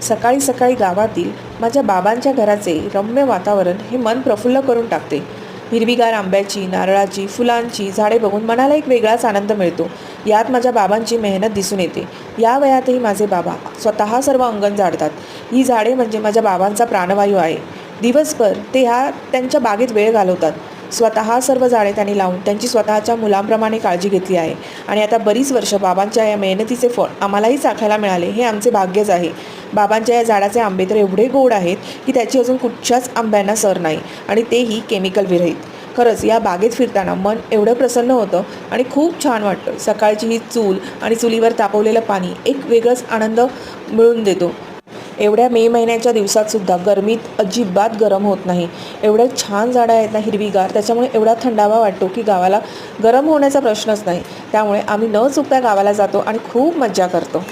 सकाळी सकाळी गावातील माझ्या बाबांच्या घराचे रम्य वातावरण हे मन प्रफुल्ल करून टाकते. हिरवीगार आंब्याची, नारळाची, फुलांची झाडे बघून मनाला एक वेगळाच आनंद मिळतो. यात माझ्या बाबांची मेहनत दिसून येते. या वयातही माझे बाबा स्वतः सर्व अंगण झाडतात. ही झाडे म्हणजे माझ्या बाबांचा प्राणवायू आहे. दिवसभर ते त्यांच्या बागेत वेळ घालवतात. स्वतः सर्व झाडे त्यांनी लावून त्यांची स्वतःच्या मुलांप्रमाणे काळजी घेतली आहे. आणि आता बरीच वर्ष बाबांच्या या मेहनतीचे फळ आम्हालाही चाखायला मिळाले हे आमचे भाग्यच आहे. बाबांच्या या झाडाचे आंबे तर एवढे गोड आहेत की त्याची अजून कुठच्याच आंब्यांना सर नाही, आणि तेही केमिकल विरहित. खरंच या बागेत फिरताना मन एवढं प्रसन्न होतं आणि खूप छान वाटतं. सकाळची ही चूल आणि चुलीवर तापवलेलं पाणी एक वेगळंच आनंद मिळवून देतो. एवढ्या मे महिन्याच्या दिवसातसुद्धा गरमीत अजिबात गरम होत नाही. एवढे छान झाडं आहेत ना हिरवीगार, त्याच्यामुळे एवढा थंडावा वाटतो की गावाला गरम होण्याचा प्रश्नच नाही. त्यामुळे आम्ही न चुकता गावाला जातो आणि खूप मज्जा करतो.